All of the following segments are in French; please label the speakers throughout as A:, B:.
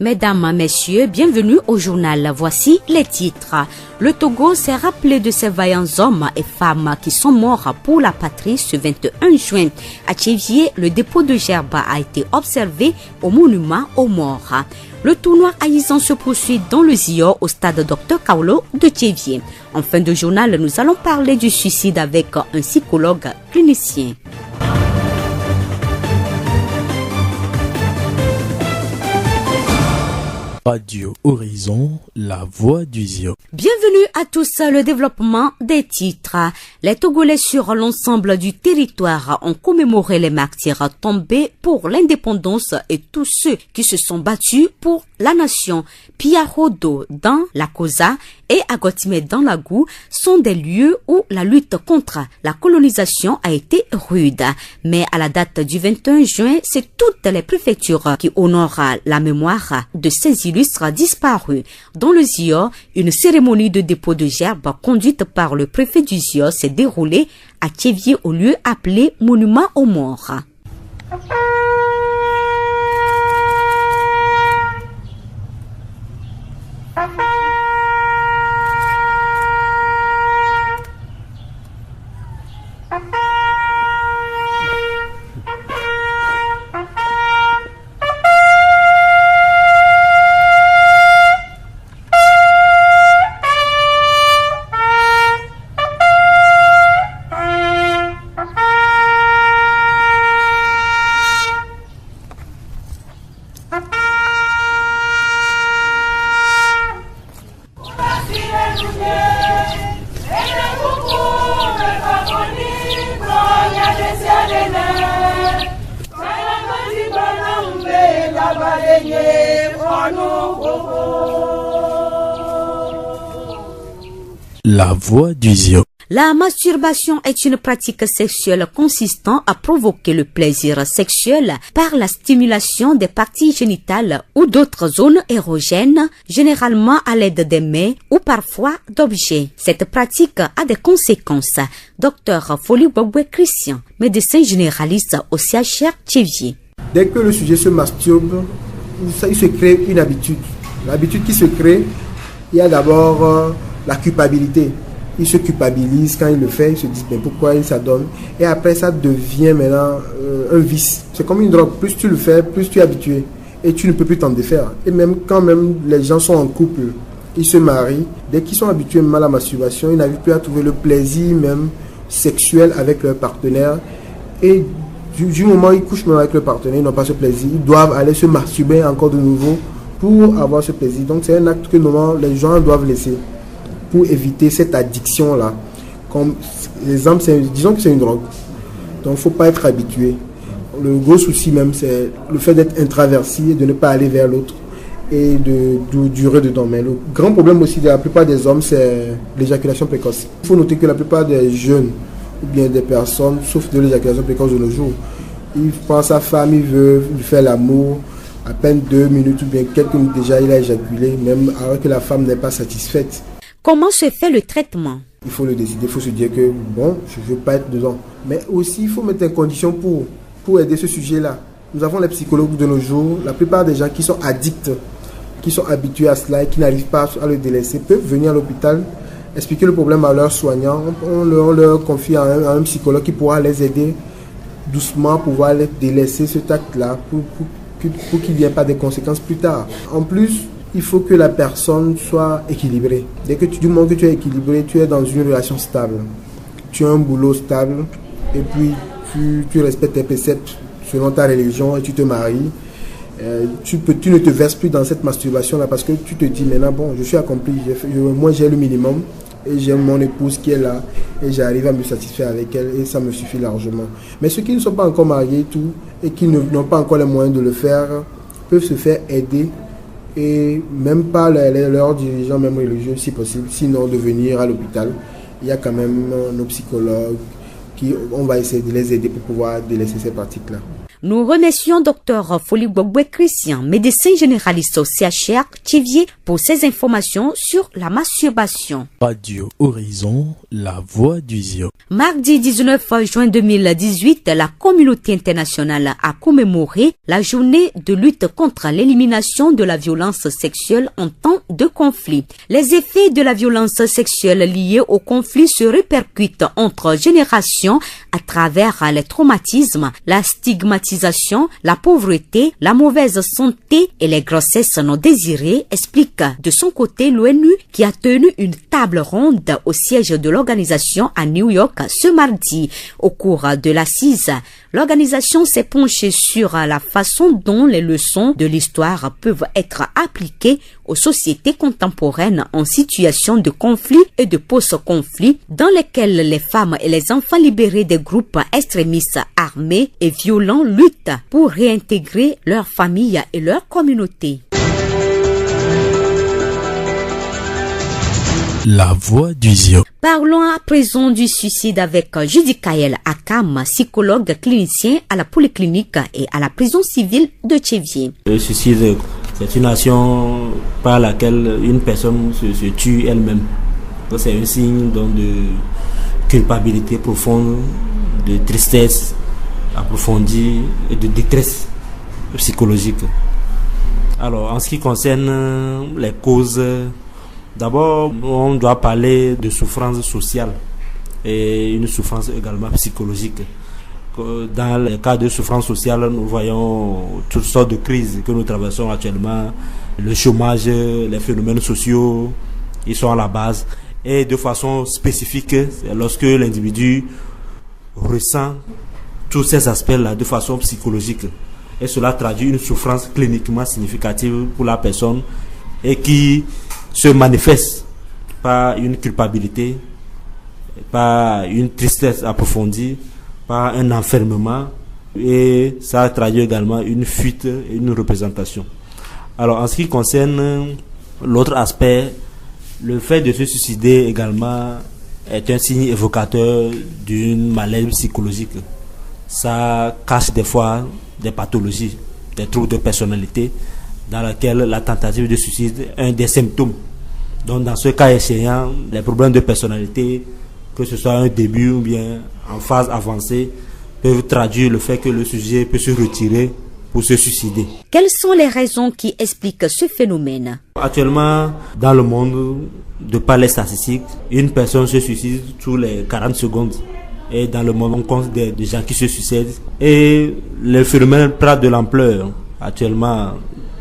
A: Mesdames, Messieurs, bienvenue au journal. Voici les titres. Le Togo s'est rappelé de ces vaillants hommes et femmes qui sont morts pour la patrie ce 21 juin. À Tchévier, le dépôt de gerbes a été observé au monument aux morts. Le tournoi haïsant se poursuit dans le Zio au stade Dr Kaolo de Tchévier. En fin de journal, nous allons parler du suicide avec un psychologue clinicien.
B: Radio Horizon, la voix du Zio.
A: Bienvenue à tous. Le développement des titres. Les Togolais sur l'ensemble du territoire ont commémoré les martyrs tombés pour l'indépendance et tous ceux qui se sont battus pour la nation. Piarodo dans la Kosa et Agotime dans la Gou sont des lieux où la lutte contre la colonisation a été rude. Mais à la date du 21 juin, c'est toutes les préfectures qui honorent la mémoire de ces illustres disparus. Dans le Zio, une cérémonie de dépôt de gerbes conduite par le préfet du Zio s'est déroulée à Tchévier au lieu appelé Monument aux morts.
B: La voix du Zio.
A: La masturbation est une pratique sexuelle consistant à provoquer le plaisir sexuel par la stimulation des parties génitales ou d'autres zones érogènes, généralement à l'aide des mains ou parfois d'objets. Cette pratique a des conséquences. Docteur Folibobwe Christian, médecin généraliste au CHR Tchévier.
C: Dès que le sujet se masturbe, il se crée une habitude. L'habitude qui se crée, il y a d'abord la culpabilité. Il se culpabilise quand il le fait, il se dit mais pourquoi il s'adonne. Et après ça devient maintenant un vice. C'est comme une drogue, plus tu le fais, plus tu es habitué. Et tu ne peux plus t'en défaire. Et même quand même les gens sont en couple, ils se marient, dès qu'ils sont habitués même à la masturbation, ils n'arrivent plus à trouver le plaisir même sexuel avec leur partenaire. Et du moment où ils couchent même avec leur partenaire, ils n'ont pas ce plaisir. Ils doivent aller se masturber encore de nouveau pour avoir ce plaisir. Donc c'est un acte que normalement les gens doivent laisser pour éviter cette addiction-là. Comme l'exemple, disons que c'est une drogue. Donc il ne faut pas être habitué. Le gros souci même, c'est le fait d'être intraversier, de ne pas aller vers l'autre et de durer dedans. Mais le grand problème aussi de la plupart des hommes, c'est l'éjaculation précoce. Il faut noter que la plupart des jeunes ou bien des personnes souffrent de l'éjaculation précoce de nos jours. Il pense à sa femme, il veut lui faire l'amour, à peine 2 minutes ou bien quelques minutes déjà, il a éjaculé, même alors que la femme n'est pas satisfaite.
A: Comment se fait le traitement?
C: Il faut le décider, il faut se dire que bon, je ne veux pas être dedans. Mais aussi, il faut mettre des conditions pour aider ce sujet-là. Nous avons les psychologues de nos jours. La plupart des gens qui sont addicts, qui sont habitués à cela et qui n'arrivent pas à le délaisser, peuvent venir à l'hôpital, expliquer le problème à leurs soignants. On leur confie à un psychologue qui pourra les aider doucement, pouvoir les délaisser cet acte-là pour qu'il n'y ait pas de conséquences plus tard. En plus, il faut que la personne soit équilibrée. Du moment que tu es équilibré, tu es dans une relation stable. Tu as un boulot stable et puis tu respectes tes préceptes selon ta religion et tu te maries. Tu ne te verses plus dans cette masturbation-là parce que tu te dis maintenant, bon, je suis accompli, moi j'ai le minimum et j'ai mon épouse qui est là et j'arrive à me satisfaire avec elle et ça me suffit largement. Mais ceux qui ne sont pas encore mariés et tout et qui n'ont pas encore les moyens de le faire peuvent se faire aider et même pas leurs dirigeants, même religieux si possible, sinon de venir à l'hôpital. Il y a quand même nos psychologues on va essayer de les aider pour pouvoir délaisser ces pratiques-là.
A: Nous remercions Dr Foli Gbogbo Christian, médecin généraliste au CHR Thiviers, pour ces informations sur la masturbation.
B: Radio Horizon, la voix du Zio.
A: Mardi 19 juin 2018, la communauté internationale a commémoré la journée de lutte contre l'élimination de la violence sexuelle en temps de conflit. Les effets de la violence sexuelle liée au conflit se répercutent entre générations à travers les traumatismes, la stigmatisation, la pauvreté, la mauvaise santé et les grossesses non désirées, explique de son côté l'ONU qui a tenu une table ronde au siège de l'organisation à New York ce mardi. Au cours de l'assise, l'organisation s'est penchée sur la façon dont les leçons de l'histoire peuvent être appliquées aux sociétés contemporaines en situation de conflit et de post-conflit dans lesquelles les femmes et les enfants libérés des groupes extrémistes armés et violents luttent pour réintégrer leurs familles et leurs communautés.
B: La voix du Zio.
A: Parlons à présent du suicide avec Judy Kael Akam, psychologue clinicien à la polyclinique et à la prison civile de Thiviers.
D: Le suicide, c'est une action par laquelle une personne se tue elle-même. C'est un signe donc, de culpabilité profonde, de tristesse approfondie et de détresse psychologique. Alors, en ce qui concerne les causes, d'abord, on doit parler de souffrance sociale et une souffrance également psychologique. Dans le cas de souffrance sociale, nous voyons toutes sortes de crises que nous traversons actuellement. Le chômage, les phénomènes sociaux, ils sont à la base. Et de façon spécifique, lorsque l'individu ressent tous ces aspects-là de façon psychologique. Et cela traduit une souffrance cliniquement significative pour la personne et qui se manifeste par une culpabilité, par une tristesse approfondie, par un enfermement, et ça traduit également une fuite et une représentation. Alors en ce qui concerne l'autre aspect, le fait de se suicider également est un signe évocateur d'une maladie psychologique. Ça cache des fois des pathologies, des troubles de personnalité, dans laquelle la tentative de suicide est un des symptômes. Donc dans ce cas échéant, les problèmes de personnalité, que ce soit un début ou bien en phase avancée, peuvent traduire le fait que le sujet peut se retirer pour se suicider.
A: Quelles sont les raisons qui expliquent ce phénomène?
D: Actuellement, dans le monde, de par les statistiques, une personne se suicide tous les 40 secondes. Et dans le monde, on compte des gens qui se suicident. Et le phénomène prend de l'ampleur actuellement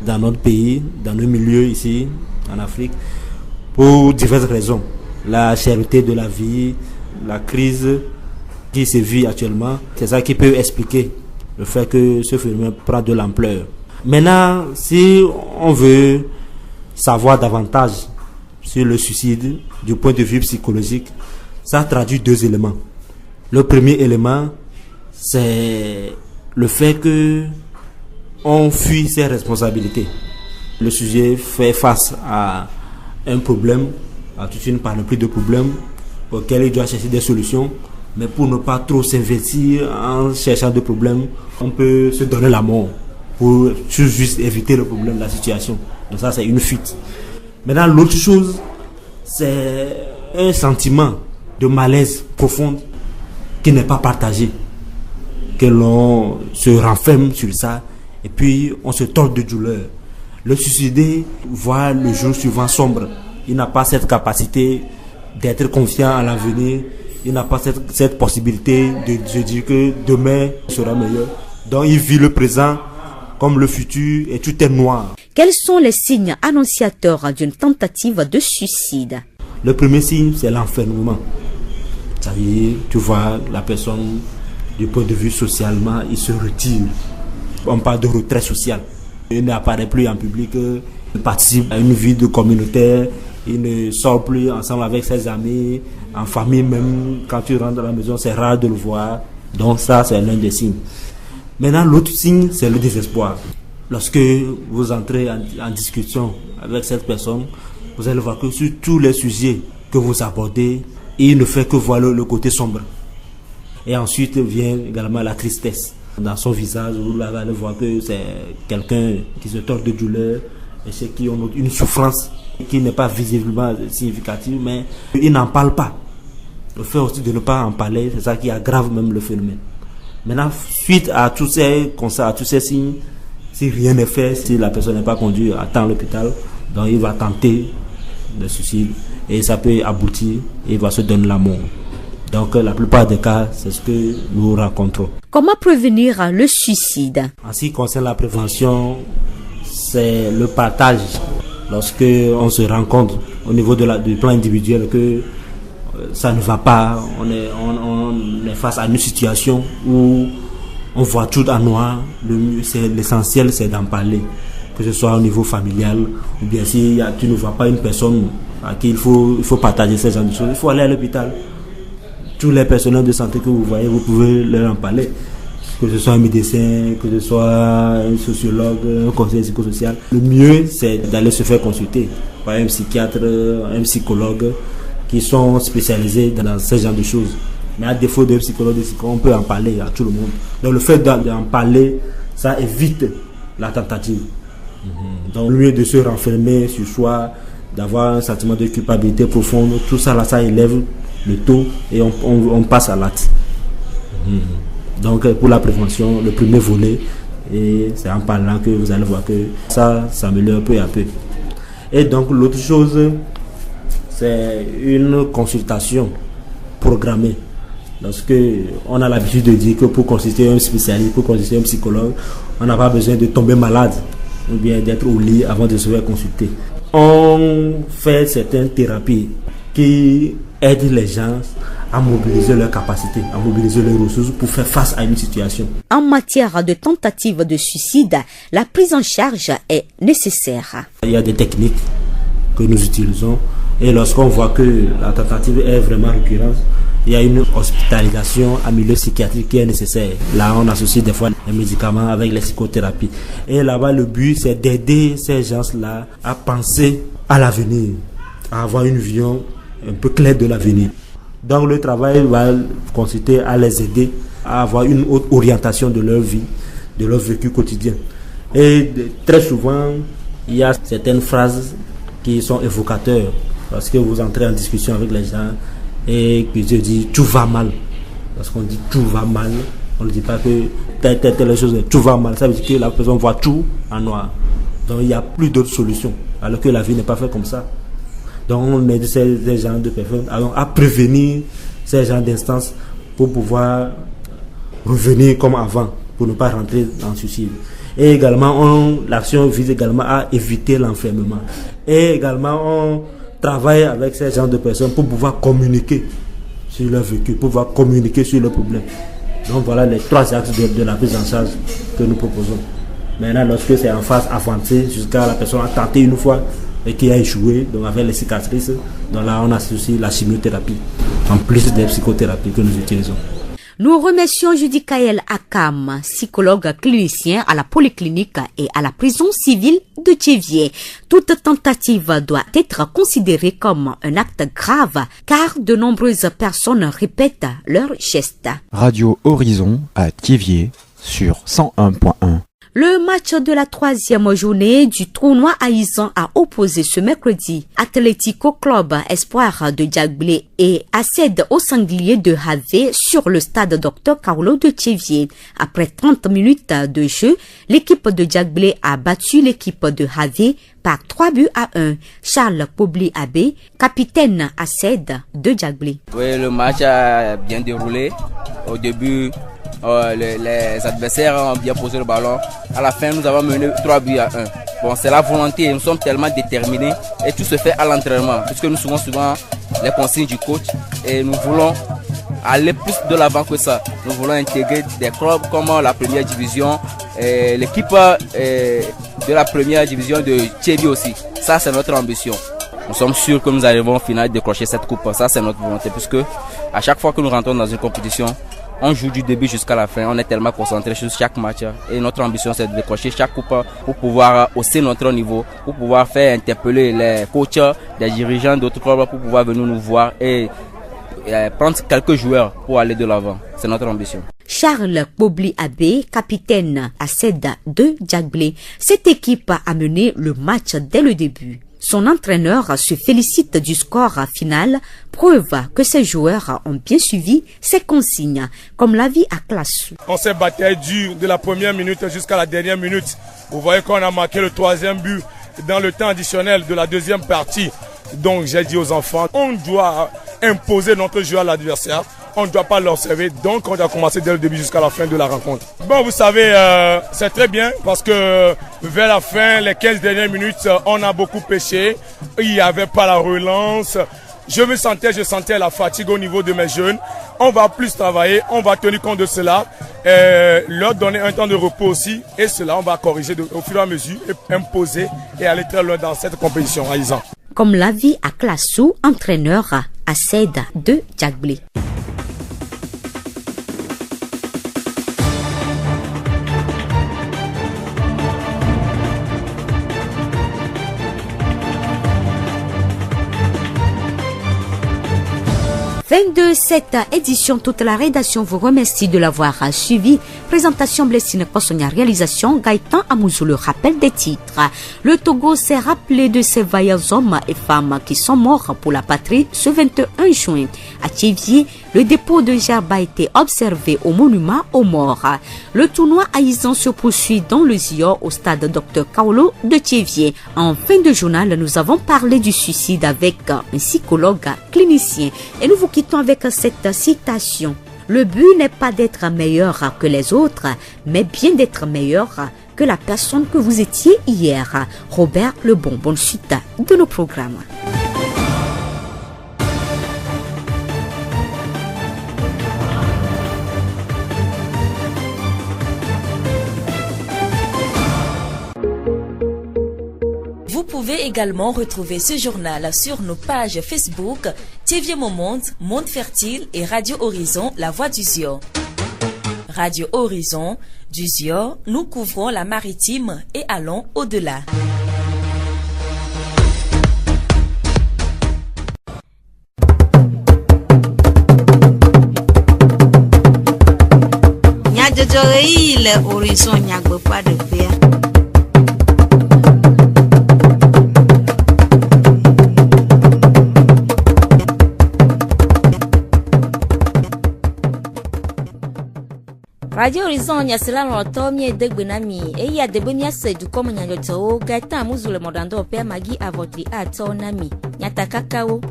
D: dans notre pays, dans nos milieux ici, en Afrique, pour diverses raisons. La cherté de la vie, la crise qui se vit actuellement, c'est ça qui peut expliquer le fait que ce phénomène prend de l'ampleur. Maintenant, si on veut savoir davantage sur le suicide du point de vue psychologique, ça traduit deux éléments. Le premier élément, c'est le fait que on fuit ses responsabilités. Le sujet fait face à un problème, à toute une panoplie de problèmes auxquels il doit chercher des solutions, mais pour ne pas trop s'investir en cherchant des problèmes, on peut se donner la mort pour juste éviter le problème, la situation. Donc ça, c'est une fuite. Maintenant, l'autre chose, c'est un sentiment de malaise profond qui n'est pas partagé, que l'on se renferme sur ça et puis on se tord de douleur. Le suicidé voit le jour suivant sombre. Il n'a pas cette capacité d'être confiant à l'avenir. Il n'a pas cette possibilité de se dire que demain sera meilleur. Donc il vit le présent comme le futur et tout est noir.
A: Quels sont les signes annonciateurs d'une tentative de suicide?
D: Le premier signe, c'est l'enfermement. C'est-à-dire, tu vois, la personne, du point de vue socialement, il se retire. On parle de retrait social. Il n'apparaît plus en public, il participe à une vie de communautaire, il ne sort plus ensemble avec ses amis, en famille même, quand tu rentres à la maison, c'est rare de le voir. Donc ça, c'est l'un des signes. Maintenant, l'autre signe, c'est le désespoir. Lorsque vous entrez en discussion avec cette personne, vous allez voir que sur tous les sujets que vous abordez, il ne fait que voir le côté sombre. Et ensuite vient également la tristesse. dans son visage, vous allez voir que c'est quelqu'un qui se tord de douleur et ceux qui ont une souffrance qui n'est pas visiblement significative, mais ils n'en parlent pas. Le fait aussi de ne pas en parler, c'est ça qui aggrave même le phénomène. Maintenant, suite à tous ces constats, à tous ces signes, si rien n'est fait, si la personne n'est pas conduite à temps à l'hôpital, donc il va tenter le suicide et ça peut aboutir et il va se donner la mort. Donc la plupart des cas, c'est ce que nous rencontrons.
A: Comment prévenir le suicide?
D: En ce qui concerne la prévention, c'est le partage. Lorsque on se rend compte au niveau du plan individuel que ça ne va pas, on est face à une situation où on voit tout en noir, l'essentiel c'est d'en parler, que ce soit au niveau familial ou bien si tu ne vois pas une personne à qui il faut partager ces genres de choses, il faut aller à l'hôpital. Tous les personnels de santé que vous voyez, vous pouvez leur en parler, que ce soit un médecin, que ce soit un sociologue, un conseiller psychosocial. Le mieux c'est d'aller se faire consulter par un psychiatre, un psychologue qui sont spécialisés dans ce genre de choses. Mais à défaut d'un psychologue, on peut en parler à tout le monde. Donc le fait d'en parler, ça évite la tentative. Donc au lieu de se renfermer sur soi, d'avoir un sentiment de culpabilité profonde, tout ça là, ça élève le taux et on passe à l'acte. Donc pour la prévention, le premier volet, et c'est en parlant que vous allez voir que ça s'améliore peu à peu. Et donc l'autre chose, c'est une consultation programmée. Lorsque on a l'habitude de dire que pour consulter un spécialiste, pour consulter un psychologue, on n'a pas besoin de tomber malade ou bien d'être au lit avant de se faire consulter. On fait certaines thérapies qui aident les gens à mobiliser leurs capacités, à mobiliser leurs ressources pour faire face à une situation.
A: En matière de tentative de suicide, la prise en charge est nécessaire.
D: Il y a des techniques que nous utilisons et lorsqu'on voit que la tentative est vraiment récurrente, il y a une hospitalisation en milieu psychiatrique qui est nécessaire. Là, on associe des fois les médicaments avec les psychothérapies. Et là-bas, le but, c'est d'aider ces gens-là à penser à l'avenir, à avoir une vision un peu claire de l'avenir. Donc, le travail va consister à les aider à avoir une autre orientation de leur vie, de leur vécu quotidien. Et très souvent, il y a certaines phrases qui sont évocateurs. Parce que vous entrez en discussion avec les gens et que je dis tout va mal. Parce qu'on dit tout va mal, on ne dit pas que telle chose, tout va mal. Ça veut dire que la personne voit tout en noir. Donc il n'y a plus d'autres solutions. Alors que la vie n'est pas faite comme ça. Donc on aide ces gens de personnes à prévenir ces gens d'instances pour pouvoir revenir comme avant, pour ne pas rentrer en suicide. Et également, l'action vise également à éviter l'enfermement. Et également, on travaille avec ces gens de personnes pour pouvoir communiquer sur leur vécu, pour pouvoir communiquer sur leurs problèmes. Donc voilà les trois axes de la prise en charge que nous proposons. Maintenant, lorsque c'est en phase avancée, jusqu'à la personne a tenté une fois et qui a échoué, donc avec les cicatrices, donc là on associe la chimiothérapie, en plus des psychothérapies que nous utilisons.
A: Nous remercions Judy Kael Akam, psychologue clinicien à la polyclinique et à la prison civile de Thiéviers. Toute tentative doit être considérée comme un acte grave car de nombreuses personnes répètent leurs gestes.
E: Radio Horizon à Thiéviers sur 101.1.
A: Le match de la 3e journée du tournoi Aïzan a opposé ce mercredi Atlético Club Espoir de Diagbé et Aced au Sanglier de Havé sur le stade Dr Carlo de Thiéviers. Après 30 minutes de jeu, l'équipe de Diagbé a battu l'équipe de Havé par 3-1. Charles Pobli Abbé, capitaine Aced de Diagbé.
F: Oui, le match a bien déroulé. Au début, les adversaires ont bien posé le ballon. À la fin, nous avons mené 3-1. Bon, c'est la volonté. Nous sommes tellement déterminés et tout se fait à l'entraînement, puisque nous suivons souvent les consignes du coach et nous voulons aller plus de l'avant que ça. Nous voulons intégrer des clubs comme la première division, l'équipe de la première division de Thiéviers aussi. Ça, c'est notre ambition. Nous sommes sûrs que nous arrivons au final de décrocher cette coupe. Ça, c'est notre volonté, puisque à chaque fois que nous rentrons dans une compétition, on joue du début jusqu'à la fin. On est tellement concentré sur chaque match. Et notre ambition, c'est de décrocher chaque coupe pour pouvoir hausser notre niveau, pour pouvoir faire interpeller les coachs, les dirigeants d'autres clubs pour pouvoir venir nous voir et prendre quelques joueurs pour aller de l'avant. C'est notre ambition.
A: Charles Bobli Abbé, capitaine à CED de Djagblé. Cette équipe a mené le match dès le début. Son entraîneur se félicite du score final, preuve que ses joueurs ont bien suivi ses consignes, comme l'a vie à Classou.
G: On s'est battu dur de la première minute jusqu'à la dernière minute. Vous voyez qu'on a marqué le 3e but dans le temps additionnel de la deuxième partie. Donc j'ai dit aux enfants, on doit imposer notre jeu à l'adversaire. On ne doit pas l'observer, donc on doit commencer dès le début jusqu'à la fin de la rencontre. Bon, vous savez, c'est très bien parce que vers la fin, les 15 dernières minutes, on a beaucoup pêché. Il n'y avait pas la relance. Je sentais la fatigue au niveau de mes jeunes. On va plus travailler, on va tenir compte de cela, leur donner un temps de repos aussi. Et cela, on va corriger au fur et à mesure et imposer et aller très loin dans cette compétition à Isan.
A: Comme l'a vie à Classou, entraîneur à CED de Djagblé. Fin de cette édition, toute la rédaction vous remercie de l'avoir suivi. Présentation Blessine Kosonia, réalisation Gaëtan Amouzou, le rappel des titres. Le Togo s'est rappelé de ces vaillants hommes et femmes qui sont morts pour la patrie ce 21 juin. À Thiévier, le dépôt de gerbe a été observé au monument aux morts. Le tournoi à Isan se poursuit dans le Zio au stade Dr Kaolo de Thiévier. En fin de journal, nous avons parlé du suicide avec un psychologue clinicien et nous vous quittons avec cette citation. Le but n'est pas d'être meilleur que les autres, mais bien d'être meilleur que la personne que vous étiez hier. Robert Lebon, bonne suite de nos programmes.
H: Vous pouvez également retrouver ce journal sur nos pages Facebook, Thiévier Monde, Monde Fertile et Radio Horizon, La Voix du Zio. Radio Horizon, du Zio, nous couvrons la maritime et allons au-delà.
I: Le Horizon n'y a pas de paix.
J: Radio Horizon nyasela loto mie degbenami e ya debenia se du comme nyanyoto Gaëtan Amouzou le modando père Magui à votre ato nami nyatakakao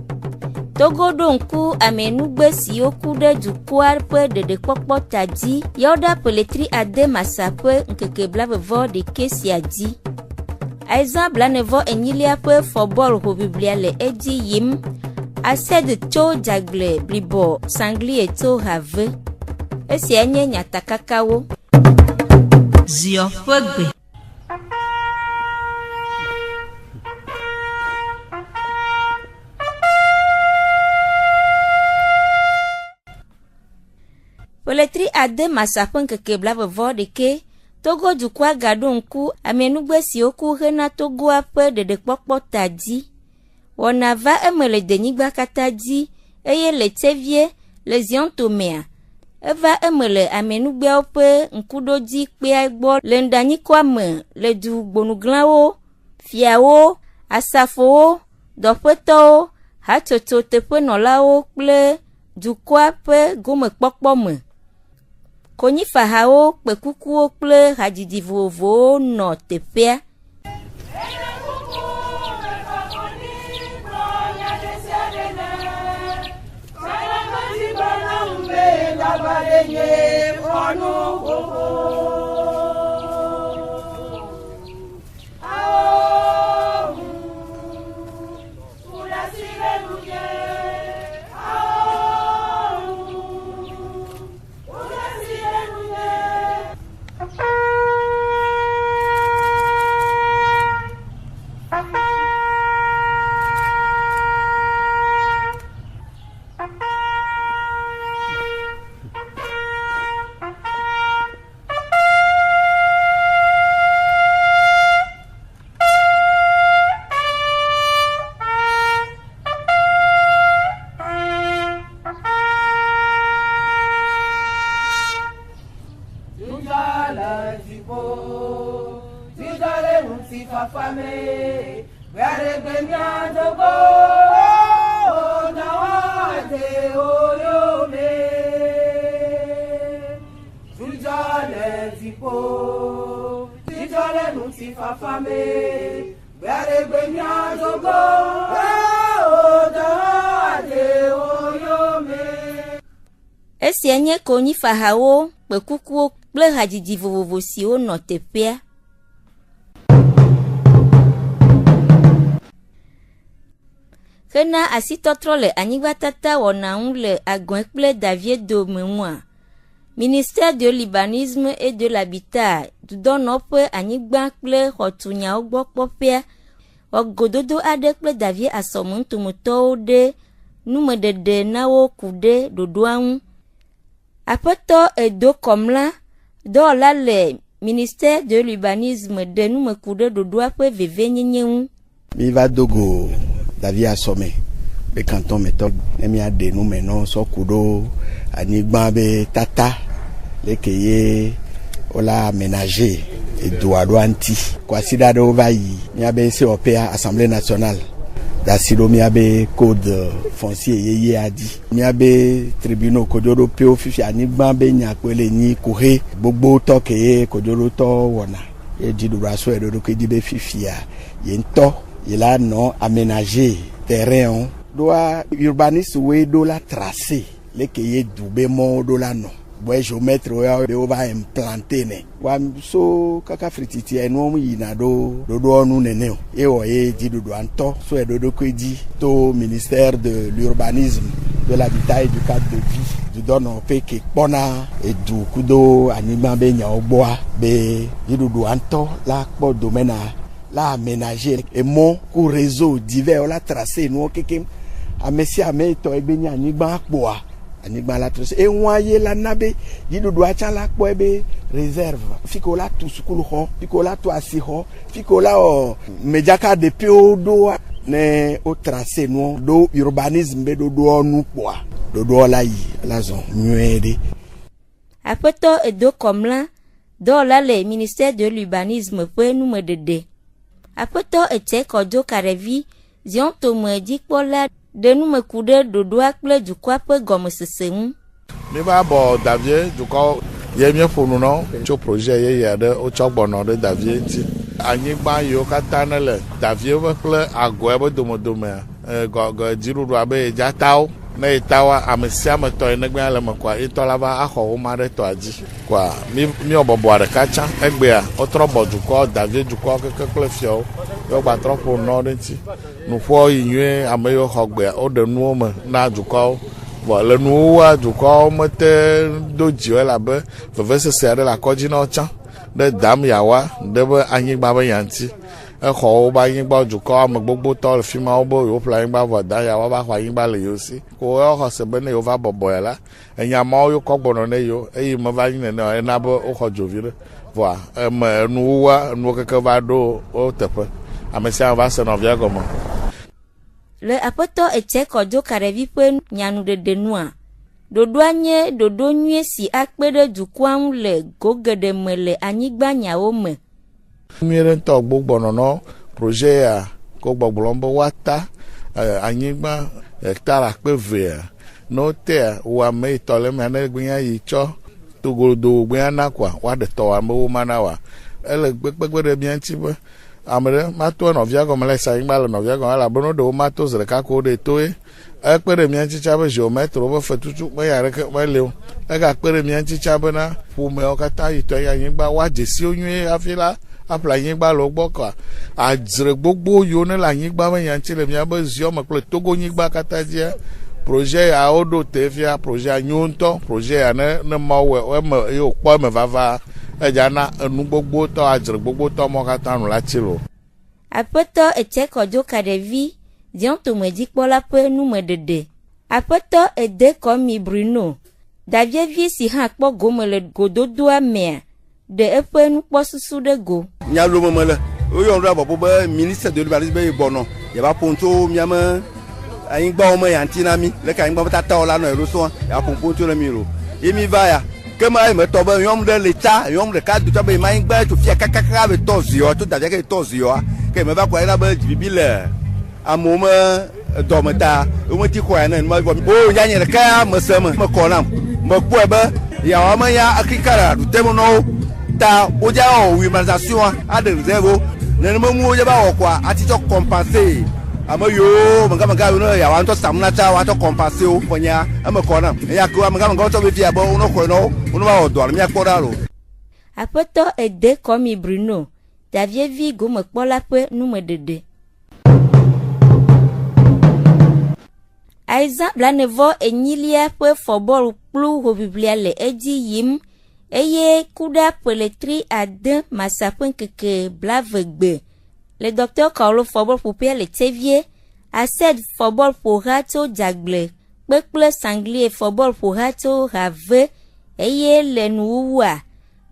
J: Togo donku amenugbe si oku de du kwar pe de kokpo tadi yoda peletri ade masape nkeke blave vo de kesi adi Aiza blanevo enyilia pe football ho biblia le edi yim ase de cho jagle blibo sangli eto have esi enye nyatakakawo
I: Zio fogbe
J: Poletri ade masapon keke blave vo de ke Togo du kwa gadonku amenugbe si oku hena Togo ape de kpokpo tadi Wonava emele denigba katadi eye le Thiévier le ziontomea Eva emele amenugbe ope nkudoji pe agbo le ndani kwame le du gbonuglanwo fiawo asafo dopeto hatoto tepe nolawo kple dukwa pe gome kpokpome Konyifahawo kpekukuwo kple hadidi vovowo no tepea Esi enye konyi fahawo kpekukuwo kple hadzidzi vovovo siwo nɔ teƒea. Hena asitɔtrɔ le anyigbatata wɔna ŋu le agɔe kple davie dome ŋua. Ministère de l'urbanisme et de l'habitat dudɔnɔƒe anyigba kple xɔtunyawo gbɔ kpɔƒea wɔgododo aɖe kple davie asɔmentomotɔwo ɖe numeɖeɖe na wo ku ɖe ɖoɖoa ŋu. Aƒetɔ Edo Kɔmla dɔwɔla le ministère de l'urbanisme ɖe numeku ɖe ɖoɖoa ƒe vevenyenye ŋu.
K: Mi va dogo davie asɔme be canton metɔ ne miaɖe numenɔ sɔ ku ɖo anyigba be tata leke ye wola aménager edoa ɖo anti kwasi ɖa ɖewo va yi miabe sewɔƒea assemblée nationale dasi ɖo miabe code foncier yeyea dzi miabe tribunaux kodzoɖoƒewo fifi anyigba be nyakpe le nyi kohe gbogbo tɔ ke ye kodzoɖotɔ wɔna ye dziɖuɖua sɔ eɖoɖoke dzi be fifia ye ŋutɔ ye la nɔ aménager terrain ɖoa urbaniste woe ɖo la tracé leke ye du be mɔwo ɖo la nɔ bɔe géomètre woya be wova implanté ne wa so kaka frititi enuwo yina ɖo ɖoɖoa nu nene o ye wɔ ye dziɖuɖua ŋutɔ so eɖoɖokoe dzi to ministère de l'urbanisme de l'habitat et du cadre de vie dudɔnɔƒe ke kpɔna edu kudo anyigba be nyawo gbɔa be dziɖuɖua ŋutɔ la kpɔ domaine la aménager emɔ ku réseau divers la tracé nuwo kekem ame sia ame tɔ ebe nye anyigba kpoa anyigba la tracé eŋua ye la na be dziɖuɖua tsã la kpɔ ebe réserve fiko la tu sukuruxɔ fiko la tu asixɔ fiko la medzaka ɖepiwo ɖo ne wo tracé nuwo ɖo urbanisme be ɖoɖoa nu kpoa ɖoɖoa la yi la zɔ nyuie ɖe.
J: Aƒetɔ Edo Kɔmla dɔwɔla le ministère de l'urbanisme ƒe numeɖeɖe. Aƒetɔ Etse Kɔdzo Karevi zion tome dzikpɔla ɖe numeku ɖe ɖoɖoa kple dukɔa ƒe gɔmesese ŋu.
L: Mi va bɔ davie dukɔ ye míeƒo nu nɔ tso projet yeye aɖe wotsɔ gbɔnɔ ɖe davie ŋuti. Anyigba yiwo katã ne le davie ƒe kple agɔe ƒe domedome dziɖuɖua be yedzatawo ne yetawa ame sia ame tɔ yi negbe le me koa yetɔ la va axɔ wo ma ɖe tɔa dzi koa miɔ bɔbɔa ɖeka tsã egbea wotrɔ bɔ dukɔ davie dukɔ keke kple fiawo yewo gbatrɔ ƒo nɔ ɖe ŋuti nuƒo yi nyuie ame yiwo xɔ gbea woɖe nuwo me na dukɔwo vɔ le nuwoa dukɔwo mete do dzi o elabe vevesese aɖe le akɔdzi na wo tsã ɖe dam yawa ɖe be anyigba be yanti exɔwo be anyigba dukɔ ame gbogbo tɔ le fi ma wo be yewo ƒle anyigba vɔ da yawo va xɔ anyigba le yewo si ko xɔ se be ne yewo va bɔbɔ ya la enyamawo yewo kɔ gbɔnɔ ne yewo eye me va nyi nene ena be woxɔ dzovi ɖe vɔa eme enuwoa enuwo keke va ɖo wo teƒe ame sia va se nɔvia gɔme.
J: Le aƒetɔ Etse Kɔdzo Karevi ƒe nyanuɖeɖe nua ɖoɖoa nye ɖoɖo nyuie si akpe ɖe dukɔa ŋu le go geɖe me le anyigba nyawo me.
L: Mie ɖe ŋutɔ gbogbɔnɔnɔ projet ya ko gbɔgblɔm be woata anyigba hectare akpe evea ne wotea wo ame yi tɔ le mea ne gbenya yi tsɔ togodo gbenya na koa woaɖe tɔ amewo ma na wa ele gbekpegbe ɖe mia ŋuti be ame ɖe mato nɔvia gɔme le sa anyigba le nɔvia gɔme elabena ɖewo mato zi ɖeka ko ɖe toe ekpe ɖe mia ŋuti tsã be géomètre be fetutu meya ɖeke meli o egakpe ɖe mia ŋuti tsã bena ƒomewo katã yi tɔ yi anyigba woadze siwo nyuie hafi la aƒle anyigba le wo gbɔ koa adzre gbogbo yiwo ne le anyigba me nya ŋuti le miabe ziɔ me kple togonyigba katã dzia projet ya woɖo te fia projet nyo ŋutɔ projet ya ne mawɔe eme ye wòkpɔ eme vava edza na enu gbogbo tɔ adzre gbogbo tɔ mɔ katã nu la tsi lo.
J: Aƒetɔ Etse Kɔdzo Karevi zion tome dzikpɔla ƒe numeɖeɖe. Aƒetɔ Ede Kɔmi Bruno davievi si hã kpɔ gome le gododoa mea ɖe eƒe nukpɔsusu ɖe go.
K: Nyalome le woyɔ ɖe abɔbɔ be ministre de l'urbanisme be bɔnɔ yaba ƒo miame anyigbawo me yanti na mi leke anyigba tatawo la nɔ eɖo yaba ƒo na mi lo ye mi va ya kema ye me tɔ be nyɔnu ɖe le ta nyɔnu ɖeka do tɔ be ma anyigba tso fia kakaka be tɔ ziɔ to davia ke tɔ ziɔa ke me va kɔ ena be dzibibi le amewo dɔme ta wometi xɔe ne o ya nye ɖeka me se me kɔ nam mekpɔe be yawo me ya akika le aɖuteme na wo ta wodza wɔ humanization aɖe reserve nenema mu wodza ba wɔ kɔa ati tsɔ compenser ame yiwo megãmegã yiwo ne yawo ŋutɔ sam na tsa woatsɔ compenser wo ƒenya eme kɔ nam eya ke megãmegã wotsɔ be fia be wonɔ xɔe na wo wonɔ va wɔ dɔ ale míakpɔ ɖa lo.
J: Aƒetɔ Ede Kɔmi Bruno davievi gomekpɔla ƒe numeɖeɖe. Aiza blanevɔ enyilia ƒe fɔbɔl kplu hoʋiʋlia le edzi yim eye kuɖa peletri ade masa ƒe ŋkeke blavegbe le Dr. Kaolo fɔbɔl ƒoƒea le Tevie, Ased fɔbɔl ƒoha tso Dzagble kpekple Sanglie fɔbɔl ƒoha tso Have eye le nuwuwua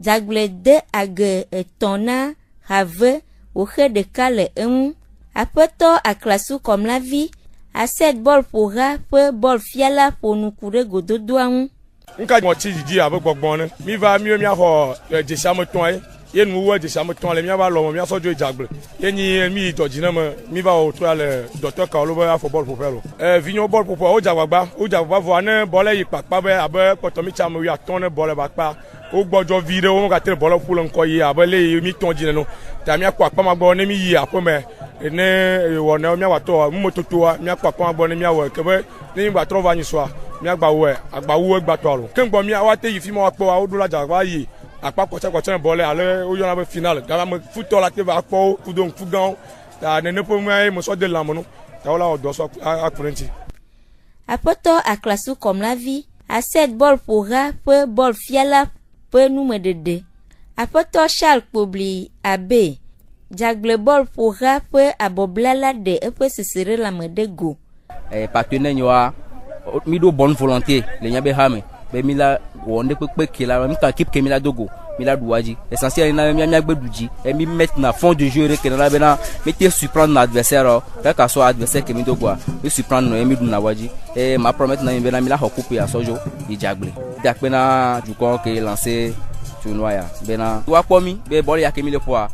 J: Dzagble de age 3 na Have woxe ɖeka le eŋu. Aƒetɔ Aklasu Kɔmlavi Ased bɔl ƒoha ƒe bɔl fiala ƒo nuku ɖe gododoa ŋu.
G: Nka mɔtsi didi abe gbɔgbɔ ne. Mi va mi xɔ dzesiametɔn ye. Ye nuwo dzesiametɔn le mi va lɔmɔ mi sɔ dzo Dzagble. Ye ni mi yi tɔdzi me mi va wò to le Dr. Kaolo be afɔ bɔl ƒoƒe lo. Vinyo bɔl ƒoƒe o dzagbagba vɔ ne bɔl yi kpakpa be abe kpɔtɔmi tsa me wi atɔn ne bɔl ba kpa. O gbɔdzɔ vi ɖe wo gate bɔl ƒo le ŋkɔ yi abe le mi tɔn dzi ne no. Ta mi akpɔ akpa ma gbɔ ne mi yi aƒe me. Ne wɔna mi awatɔ mumototoa mi akpɔ akpa ma gbɔ ne mi awɔ ke be ne mi gbatrɔ va nyisoa mi agbawɔe agbawu gbatɔ lo. Ke ŋgbɔ mi awate yi fi ma wakpɔ wo do la dzagba yi akpa kɔtsɛ bɔl ale wo yɔna be final gama me futɔ la te va akpɔ wo kudo ŋku gãwo ta nene ƒe me me sɔ de lame no ta wo la wɔ dɔ sɔ akplɔ ŋuti.
J: Aƒetɔ Aklasu Kɔmlavi Ased bɔl ƒoha ƒe bɔl fiala ƒe numeɖeɖe. Aƒetɔ Charles Kpobli Abe Dzagble bɔl ƒoha ƒe abɔblala ɖe eƒe sesere lãme ɖe go.
F: Partenaire nyoa mi do bonne volonté le nya be hame be mi la wonde kpekpe ke la mi ta keep ke mi la dogo mi la duaji essentiel na mi agbe duji et mi mettre na fond de jeu ke na bena mi te surprendre l'adversaire ka so adversaire ke mi dogo mi surprendre no mi du na waji et ma promettre na mi bena mi la hokupe ya sojo di Dzagble da pe na du ko ke lancer tournoi ya bena wa ko mi be bol ya ke mi le poa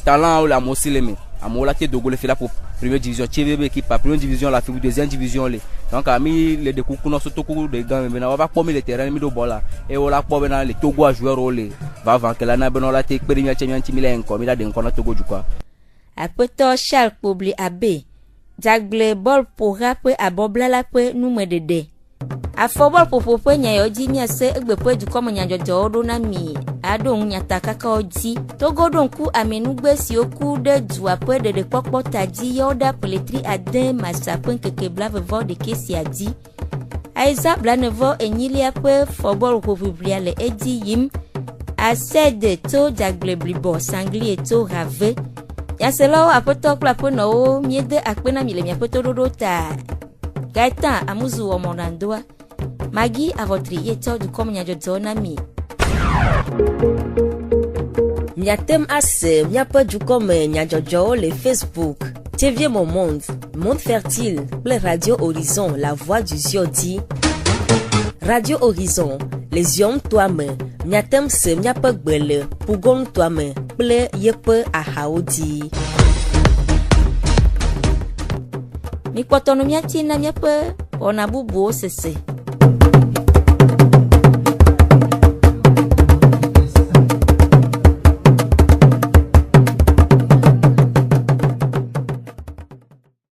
F: talent ou la mosileme amola te dogo le fila pour première division TVB équipe par première division la fibu deuxième division le donc ami le de kukuno so toku de gan me na va pomi le terrain mi do bola e wala po be na le Togo a joueur role va van que la na be no la te premier champion mi le enko mi la de enko na Togo du quoi.
J: Aƒetɔ Charles Kpobli Abe Dzagble bɔl ƒoha ƒe abɔblala ƒe numeɖeɖe. Afɔbɔl ƒoƒo ƒe nyayɔdzi miase egbe ƒe dukɔme nyadzɔdzɔwo ɖo na mi aɖo ŋu nyatakakawo dzi. Togo ɖo ŋku amenugbe siwo ku ɖe dua ƒe ɖeɖekpɔkpɔ ta dzi yɔ ɖa peletri ade masa ƒe ŋkeke blavevɔ ɖeke sia dzi. Aiza blanevɔ enyilia ƒe fɔbɔl hoʋiʋlia le edzi yim. Ased to Dzagble blibɔ Sanglie to Have. Yaselawo aƒetɔ kple aƒenɔwo miede akpe na mi le miaƒe toɖoɖo ta. Gaetan Amuzu wɔmɔɖandoa. Magi avɔtri yetɔ dukɔme nyadzɔdzɔ na mi.
M: Miatem ase miaƒe dukɔme nyadzɔdzɔwo le Facebook, TV Monde, Monde Fertile kple Radio Horizon, La Voix du Zion di. Radio Horizon, le Zion toa me, miatem se miaƒe gbe le Pugon toa me kple yeƒe ahawo di.
J: Mikpɔtɔ no miati na miaƒe wɔna bubuwo sese.